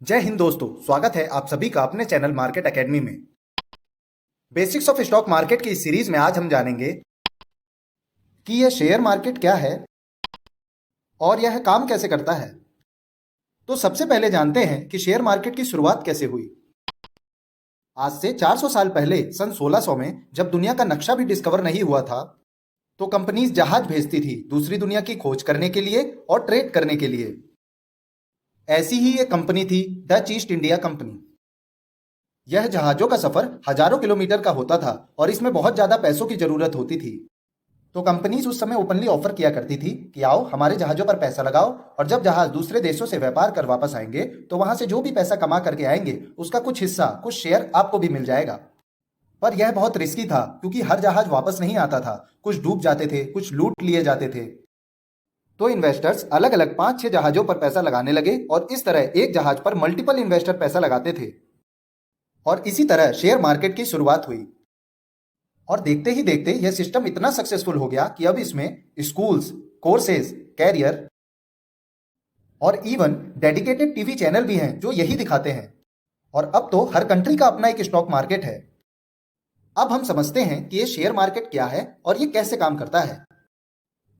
जय हिंद दोस्तों, स्वागत है आप सभी का अपने चैनल मार्केट एकेडमी में। बेसिक्स ऑफ स्टॉक मार्केट की इस सीरीज में आज हम जानेंगे कि यह शेयर मार्केट क्या है और यह काम कैसे करता है। तो सबसे पहले जानते हैं कि शेयर मार्केट की शुरुआत कैसे हुई। आज से 400 साल पहले सन 1600 में जब दुनिया का नक्शा भी डिस्कवर नहीं हुआ था, तो कंपनीज जहाज भेजती थी दूसरी दुनिया की खोज करने के लिए और ट्रेड करने के लिए। ऐसी ही एक कंपनी थी डच ईस्ट इंडिया कंपनी। यह जहाजों का सफर हजारों किलोमीटर का होता था और इसमें बहुत ज्यादा पैसों की जरूरत होती थी। तो कंपनीज उस समय ओपनली ऑफर किया करती थी कि आओ हमारे जहाजों पर पैसा लगाओ, और जब जहाज दूसरे देशों से व्यापार कर वापस आएंगे तो वहां से जो भी पैसा कमा करके आएंगे उसका कुछ हिस्सा, कुछ शेयर आपको भी मिल जाएगा। पर यह बहुत रिस्की था क्योंकि हर जहाज वापस नहीं आता था, कुछ डूब जाते थे, कुछ लूट लिए जाते थे। तो इन्वेस्टर्स अलग अलग 5-6 जहाजों पर पैसा लगाने लगे और इस तरह एक जहाज पर मल्टीपल इन्वेस्टर पैसा लगाते थे और इसी तरह शेयर मार्केट की शुरुआत हुई। और देखते ही देखते यह सिस्टम इतना सक्सेसफुल हो गया कि अब इसमें स्कूल्स, कोर्सेज, कैरियर और इवन डेडिकेटेड टीवी चैनल भी हैं जो यही दिखाते हैं। और अब तो हर कंट्री का अपना एक स्टॉक मार्केट है। अब हम समझते हैं कि ये शेयर मार्केट क्या है और ये कैसे काम करता है।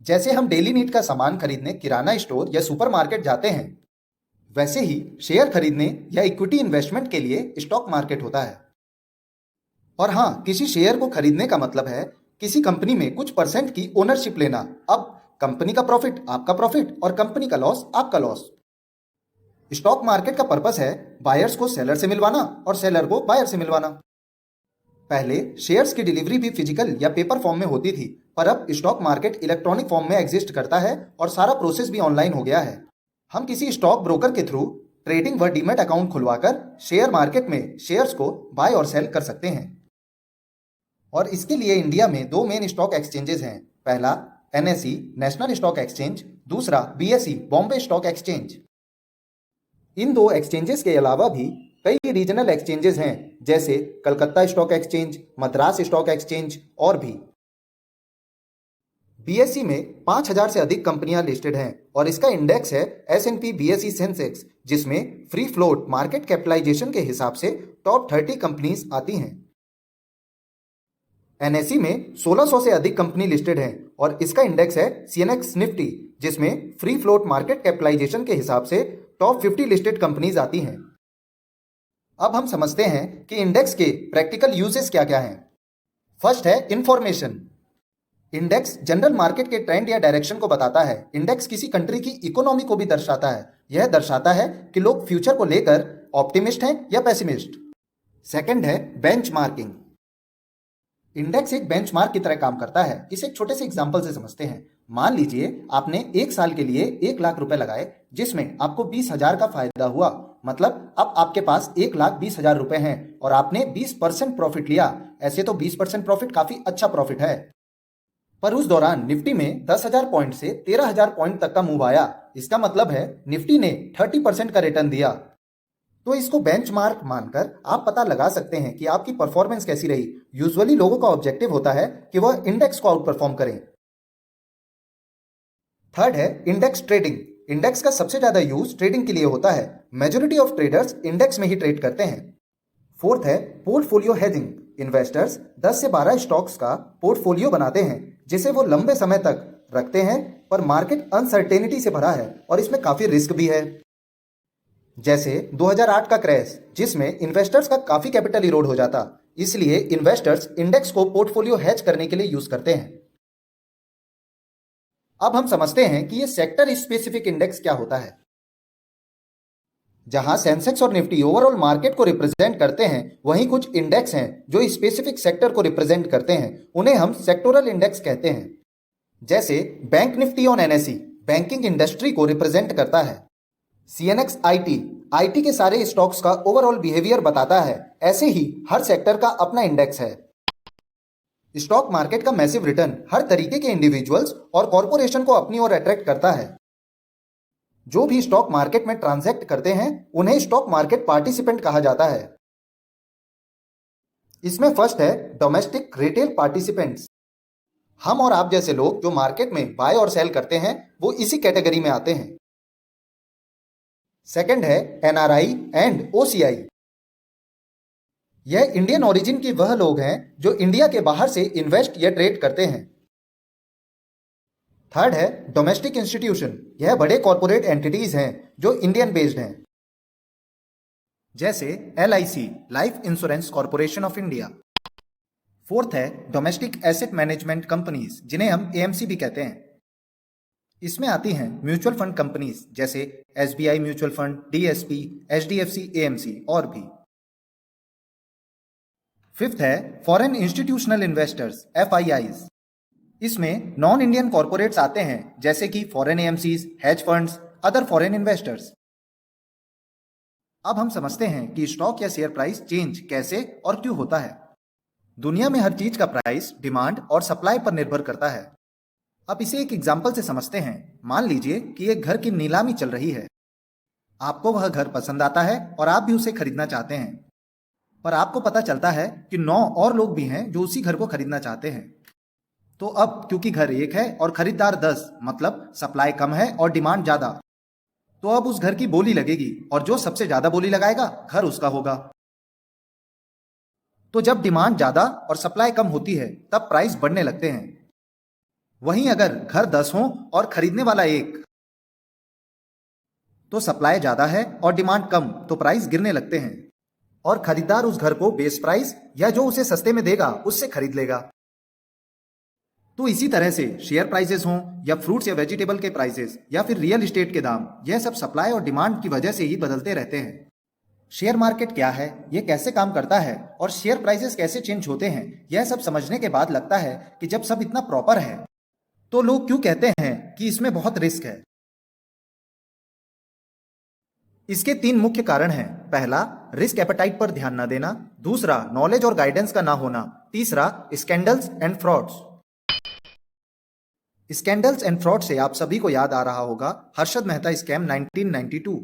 जैसे हम डेली नीड का सामान खरीदने किराना स्टोर या सुपरमार्केट जाते हैं, वैसे ही शेयर खरीदने या इक्विटी इन्वेस्टमेंट के लिए स्टॉक मार्केट होता है। और हाँ, किसी शेयर को खरीदने का मतलब है किसी कंपनी में कुछ परसेंट की ओनरशिप लेना। अब कंपनी का प्रॉफिट आपका प्रॉफिट और कंपनी का लॉस आपका लॉस। स्टॉक मार्केट का पर्पस है बायर्स को सेलर से मिलवाना और सेलर को बायर से मिलवाना। पहले शेयर्स की डिलीवरी भी फिजिकल या पेपर फॉर्म में होती थी, पर अब स्टॉक मार्केट इलेक्ट्रॉनिक फॉर्म में एग्जिस्ट करता है और सारा प्रोसेस भी ऑनलाइन हो गया है। हम किसी स्टॉक ब्रोकर के थ्रू ट्रेडिंग व डीमैट अकाउंट खुलवाकर शेयर मार्केट में शेयर्स को बाय और सेल कर सकते हैं। और इसके लिए इंडिया में 2 मेन स्टॉक एक्सचेंजेस हैं। पहला एनएसई नेशनल स्टॉक एक्सचेंज, दूसरा बीएसई बॉम्बे स्टॉक एक्सचेंज। इन 2 एक्सचेंजेस के अलावा भी कई रीजनल एक्सचेंजेस हैं, जैसे Calcutta stock exchange, Madras stock exchange और भी। बीएसई में 5000 से अधिक कंपनियां लिस्टेड हैं और इसका इंडेक्स है S&P बीएसई सेंसेक्स, जिसमें फ्री फ्लोट मार्केट कैपिटलाइजेशन के हिसाब से टॉप 30 कंपनीज आती हैं। एनएसई में 1600 से अधिक कंपनी लिस्टेड हैं और इसका इंडेक्स है सीएनएक्स निफ्टी, जिसमें फ्री फ्लोट मार्केट कैपिटलाइजेशन के हिसाब से टॉप 50 लिस्टेड कंपनीज आती हैं। अब हम समझते हैं कि इंडेक्स के प्रैक्टिकल यूजेस क्या क्या हैं। फर्स्ट है इंफॉर्मेशन। इंडेक्स जनरल मार्केट के ट्रेंड या डायरेक्शन को बताता है। इंडेक्स किसी कंट्री की इकोनॉमी को भी दर्शाता है। यह दर्शाता है कि लोग फ्यूचर को लेकर ऑप्टिमिस्ट हैं या पेसिमिस्ट। सेकंड है बेंचमार्किंग। इंडेक्स एक बेंचमार्क की तरह काम करता है। इसे एक छोटे से एग्जांपल से समझते हैं। मान लीजिए आपने 1 साल के लिए 1 लाख रुपए लगाए, जिसमें आपको 20,000 का फायदा हुआ। मतलब अब आपके पास 1,20,000 रुपए हैं और आपने 20% प्रॉफिट लिया। ऐसे तो 20% प्रॉफिट काफी अच्छा प्रॉफिट है, पर उस दौरान निफ्टी में 10,000 पॉइंट से 13,000 पॉइंट तक का मूव आया। इसका मतलब है निफ्टी ने 30% का रिटर्न दिया। तो इसको बेंचमार्क मानकर आप पता लगा सकते हैं कि आपकी परफॉर्मेंस कैसी रही। यूजुअली लोगों का ऑब्जेक्टिव होता है कि वह इंडेक्स को आउट परफॉर्म करें। थर्ड है इंडेक्स ट्रेडिंग। इंडेक्स का सबसे ज्यादा यूज ट्रेडिंग के लिए होता है। मेजॉरिटी ऑफ ट्रेडर्स इंडेक्स में ही ट्रेड करते हैं। फोर्थ है पोर्टफोलियो हेजिंग। इन्वेस्टर्स 10 से 12 स्टॉक्स का पोर्टफोलियो बनाते हैं जिसे वो लंबे समय तक रखते हैं, पर मार्केट अनसर्टेनिटी से भरा है और इसमें काफी रिस्क भी है। जैसे 2008 का क्रैश, जिसमें इन्वेस्टर्स का काफी कैपिटल इरोड हो जाता। इसलिए इन्वेस्टर्स इंडेक्स को पोर्टफोलियो हेज करने के लिए यूज करते हैं। अब हम समझते हैं कि ये सेक्टर स्पेसिफिक इंडेक्स क्या होता है। जहां सेंसेक्स और निफ्टी ओवरऑल मार्केट को रिप्रेजेंट करते हैं, वहीं कुछ इंडेक्स हैं जो स्पेसिफिक सेक्टर को रिप्रेजेंट करते हैं। उन्हें हम सेक्टोरल इंडेक्स कहते हैं। जैसे bank Nifty on NSE banking industry को रिप्रेजेंट करता है। सीएनएक्स आईटी आईटी के सारे स्टॉक्स का ओवरऑल बिहेवियर बताता है। ऐसे ही हर सेक्टर का अपना इंडेक्स है। स्टॉक मार्केट का मैसिव रिटर्न हर तरीके के इंडिविजुअल्स और कॉरपोरेशन को अपनी ओर अट्रैक्ट करता है। जो भी स्टॉक मार्केट में ट्रांजैक्ट करते हैं उन्हें स्टॉक मार्केट पार्टिसिपेंट कहा जाता है। इसमें फर्स्ट है डोमेस्टिक रिटेल पार्टिसिपेंट्स। हम और आप जैसे लोग जो मार्केट में बाय और सेल करते हैं वो इसी कैटेगरी में आते हैं। सेकंड है NRI एंड OCI। यह इंडियन ओरिजिन के वह लोग हैं जो इंडिया के बाहर से इन्वेस्ट या ट्रेड करते हैं। थर्ड है डोमेस्टिक इंस्टीट्यूशन। यह बड़े कॉरपोरेट एंटिटीज हैं जो इंडियन बेस्ड हैं, जैसे LIC, life insurance corporation of India. Fourth है डोमेस्टिक एसेट मैनेजमेंट कंपनीज, जिन्हें हम AMC भी कहते हैं। इसमें आती हैं म्यूचुअल फंड कंपनीज जैसे SBI mutual fund, DSP, HDFC, AMC और भी। फिफ्थ है फॉरेन इंस्टीट्यूशनल इन्वेस्टर्स, FIIs। इसमें नॉन इंडियन कॉरपोरेट्स आते हैं जैसे कि foreign AMCs, hedge funds, other foreign investors. अब हम समझते हैं कि स्टॉक या शेयर प्राइस चेंज कैसे और क्यों होता है। दुनिया में हर चीज का प्राइस डिमांड और सप्लाई पर निर्भर करता है। अब इसे एक एग्जाम्पल से समझते हैं। मान लीजिए कि एक घर की नीलामी चल रही है। आपको वह घर पसंद आता है और आप भी उसे खरीदना चाहते हैं, पर आपको पता चलता है कि 9 और लोग भी हैं जो उसी घर को खरीदना चाहते हैं। तो अब क्योंकि घर एक है और खरीदार 10, मतलब सप्लाई कम है और डिमांड ज्यादा, तो अब उस घर की बोली लगेगी और जो सबसे ज्यादा बोली लगाएगा घर उसका होगा। तो जब डिमांड ज्यादा और सप्लाई कम होती है तब प्राइस बढ़ने लगते हैं। वहीं अगर घर 10 हो और खरीदने वाला 1, तो सप्लाई ज्यादा है और डिमांड कम, तो प्राइस गिरने लगते हैं और खरीदार उस घर को बेस प्राइस या जो उसे सस्ते में देगा उससे खरीद लेगा। तो इसी तरह से शेयर प्राइसेस हों या फ्रूट्स या वेजिटेबल के प्राइसेस या फिर रियल एस्टेट के दाम, यह सब सप्लाई और डिमांड की वजह से ही बदलते रहते हैं। शेयर मार्केट क्या है, यह कैसे काम करता है और शेयर प्राइसेस कैसे चेंज होते हैं, यह सब समझने के बाद लगता है कि जब सब इतना प्रॉपर है तो लोग क्यों कहते हैं कि इसमें बहुत रिस्क है। इसके 3 मुख्य कारण हैं। पहला, रिस्क एपेटाइट पर ध्यान न देना। दूसरा, नॉलेज और गाइडेंस का ना होना। तीसरा, scandals and frauds. Scandals and fraud से आप सभी को याद आ रहा होगा हर्षद मेहता स्कैम 1992।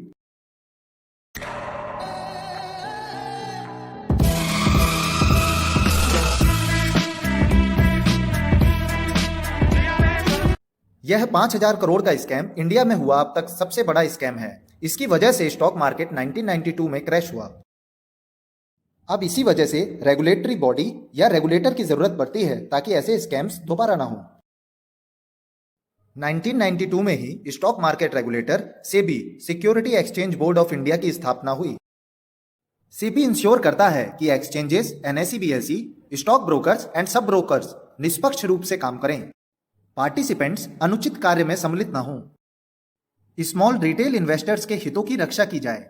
यह 5,000 करोड़ का स्कैम इंडिया में हुआ अब तक सबसे बड़ा स्कैम है। इसकी वजह से स्टॉक मार्केट 1992 में क्रैश हुआ। अब इसी वजह से रेगुलेटरी बॉडी या रेगुलेटर की जरूरत पड़ती है ताकि ऐसे स्कैम्स दोबारा ना हो। 1992 में ही stock market regulator SEBI, security exchange board of India की स्थापना हुई। सेबी इंश्योर करता है कि exchanges, NSE, BSE, stock brokers and sub brokers निष्पक्ष रूप से काम करें। पार्टिसिपेंट्स अनुचित कार्य में सम्मिलित न हों। स्मॉल रिटेल इन्वेस्टर्स के हितों की रक्षा की जाए।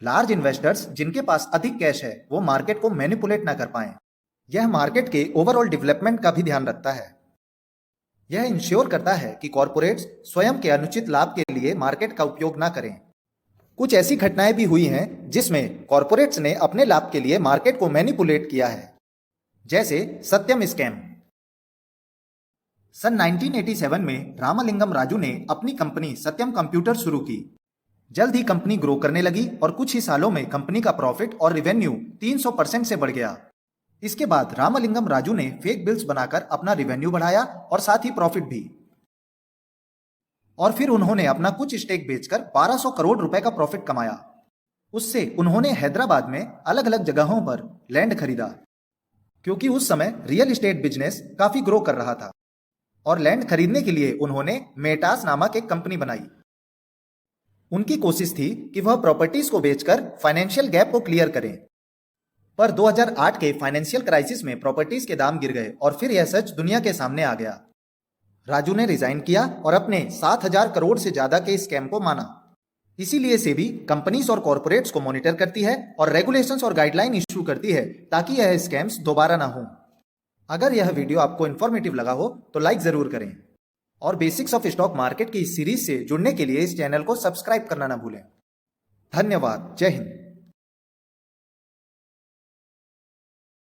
लार्ज इन्वेस्टर्स जिनके पास अधिक कैश है वो मार्केट को मैनिपुलेट ना कर पाएं। यह मार्केट के ओवरऑल डेवलपमेंट का भी ध्यान रखता है। यह इंश्योर करता है कि कॉरपोरेट्स स्वयं के अनुचित लाभ के लिए मार्केट का उपयोग ना करें। कुछ ऐसी घटनाएं भी हुई हैं जिसमें कॉरपोरेट्स ने अपने लाभ के लिए मार्केट को मैनिपुलेट किया है, जैसे सत्यम स्कैम। सन 1987 में रामालिंगम राजू ने अपनी कंपनी सत्यम कंप्यूटर शुरू की। जल्द ही कंपनी ग्रो करने लगी और कुछ ही सालों में कंपनी का प्रॉफिट और रेवेन्यू 300% से बढ़ गया। इसके बाद रामालिंगम राजू ने फेक बिल्स बनाकर अपना रेवेन्यू बढ़ाया और साथ ही प्रॉफिट भी। और फिर उन्होंने अपना कुछ स्टेक बेचकर 1200 करोड़ रुपए का प्रॉफिट कमाया। उससे उन्होंने हैदराबाद में अलग अलग जगहों पर लैंड खरीदा, क्योंकि उस समय रियल एस्टेट बिजनेस काफी ग्रो कर रहा था। और लैंड खरीदने के लिए उन्होंने मेटास नामक एक कंपनी बनाई। उनकी कोशिश थी कि वह प्रॉपर्टीज को बेचकर फाइनेंशियल गैप को क्लियर करें। पर 2008 के फाइनेंशियल क्राइसिस में प्रॉपर्टीज के दाम गिर गए और फिर यह सच दुनिया के सामने आ गया। राजू ने रिजाइन किया और अपने 7,000 करोड़ से ज्यादा के स्कैम को माना। इसीलिए सेबी कंपनीज और कॉरपोरेट्स को मॉनिटर करती है और रेगुलेशंस और गाइडलाइन इशू करती है ताकि यह स्कैम्स दोबारा ना हो। अगर यह वीडियो आपको इन्फॉर्मेटिव लगा हो तो लाइक जरूर करें और बेसिक्स ऑफ स्टॉक मार्केट की इस सीरीज से जुड़ने के लिए इस चैनल को सब्सक्राइब करना ना भूलें। धन्यवाद। जय हिंद।